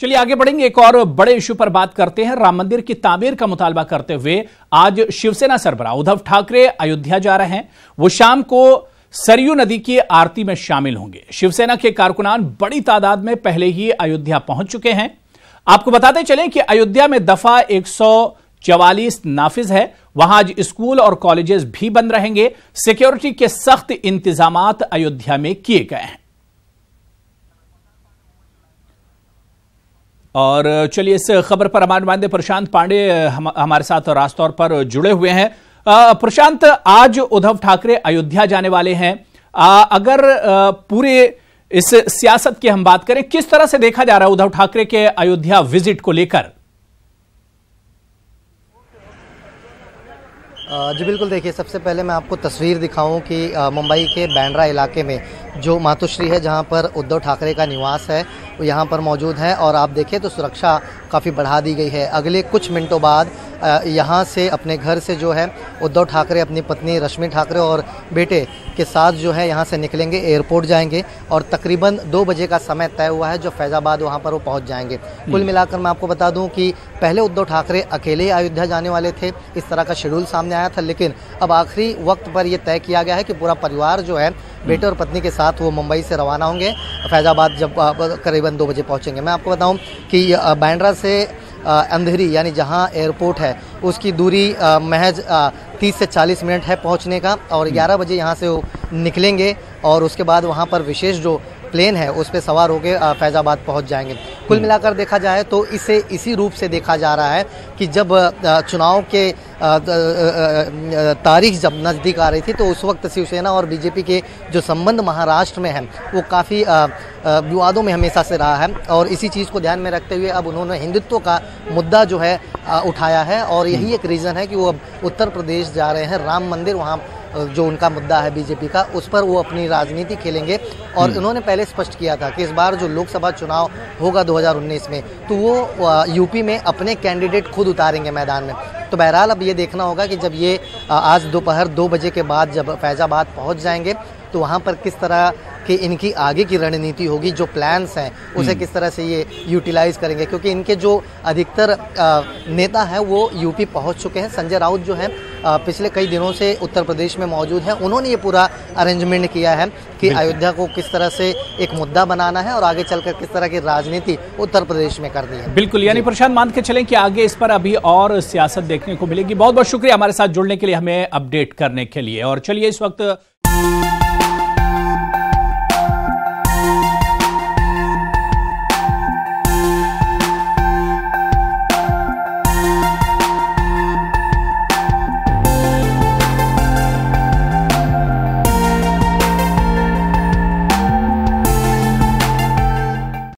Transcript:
चलिए आगे बढ़ेंगे, एक और बड़े इश्यू पर बात करते हैं। राम मंदिर की तामीर का मुतालबा करते हुए आज शिवसेना सरबराह उद्धव ठाकरे अयोध्या जा रहे हैं। वो शाम को सरयू नदी की आरती में शामिल होंगे। शिवसेना के कारकुनान बड़ी तादाद में पहले ही अयोध्या पहुंच चुके हैं। आपको बताते चलें कि अयोध्या में दफा 144 नाफिज है। वहां आज स्कूल और कॉलेजेस भी बंद रहेंगे। सिक्योरिटी के सख्त इंतजामात अयोध्या में किए गए हैं। और चलिए इस खबर पर हमारे नुमाइंदे प्रशांत पांडे हमारे साथ रास्तौर पर जुड़े हुए हैं। प्रशांत, आज उद्धव ठाकरे अयोध्या जाने वाले हैं। अगर पूरे इस सियासत की हम बात करें, किस तरह से देखा जा रहा है उद्धव ठाकरे के अयोध्या विजिट को लेकर? जी बिल्कुल, देखिए सबसे पहले मैं आपको तस्वीर दिखाऊं कि मुंबई के बांद्रा इलाके में जो मातोश्री है, जहां पर उद्धव ठाकरे का निवास है, वो यहां पर मौजूद है। और आप देखें तो सुरक्षा काफ़ी बढ़ा दी गई है। अगले कुछ मिनटों बाद यहां से अपने घर से जो है उद्धव ठाकरे अपनी पत्नी रश्मि ठाकरे और बेटे के साथ जो है यहां से निकलेंगे, एयरपोर्ट जाएंगे और तकरीबन 2 बजे का समय तय हुआ है जो फैज़ाबाद वहां पर वो पहुंच जाएंगे। कुल मिलाकर मैं आपको बता दूं कि पहले उद्धव ठाकरे अकेले अयोध्या जाने वाले थे, इस तरह का शेड्यूल सामने आया था, लेकिन अब आखिरी वक्त पर यह तय किया गया है कि पूरा परिवार जो है बेटे और पत्नी के साथ वो मुंबई से रवाना होंगे। फैज़ाबाद जब करीबन 2 बजे पहुंचेंगे। मैं आपको बताऊं कि बांद्रा से अंधेरी यानी जहां एयरपोर्ट है उसकी दूरी महज 30 से 40 मिनट है पहुंचने का। और 11 बजे यहां से वो निकलेंगे और उसके बाद वहां पर विशेष जो प्लेन है उस पर सवार होकर फैज़ाबाद पहुंच जाएंगे। कुल मिलाकर देखा जाए तो इसे इसी रूप से देखा जा रहा है कि जब चुनाव के तारीख जब नज़दीक आ रही थी तो उस वक्त शिवसेना और बीजेपी के जो संबंध महाराष्ट्र में हैं वो काफ़ी विवादों में हमेशा से रहा है। और इसी चीज़ को ध्यान में रखते हुए अब उन्होंने हिंदुत्व का मुद्दा जो है उठाया है। और यही एक रीज़न है कि वो अब उत्तर प्रदेश जा रहे हैं। राम मंदिर वहाँ जो उनका मुद्दा है बीजेपी का, उस पर वो अपनी राजनीति खेलेंगे। और उन्होंने पहले स्पष्ट किया था कि इस बार जो लोकसभा चुनाव होगा 2019 में, तो वो यूपी में अपने कैंडिडेट खुद उतारेंगे मैदान में। तो बहरहाल अब ये देखना होगा कि जब ये आज दोपहर 2 बजे के बाद जब फैज़ाबाद पहुंच जाएंगे तो वहाँ पर किस तरह कि इनकी आगे की रणनीति होगी, जो प्लान्स हैं उसे किस तरह से ये यूटिलाइज करेंगे। क्योंकि इनके जो अधिकतर नेता हैं वो यूपी पहुंच चुके हैं। संजय राउत जो हैं पिछले कई दिनों से उत्तर प्रदेश में मौजूद हैं। उन्होंने ये पूरा अरेंजमेंट किया है कि अयोध्या को किस तरह से एक मुद्दा बनाना है और आगे चलकर किस तरह की राजनीति उत्तर प्रदेश में करनी है। बिल्कुल, यानी प्रशांत मान के चलें कि आगे इस पर अभी और सियासत देखने को मिलेगी। बहुत बहुत शुक्रिया हमारे साथ जुड़ने के लिए, हमें अपडेट करने के लिए। और चलिए इस वक्त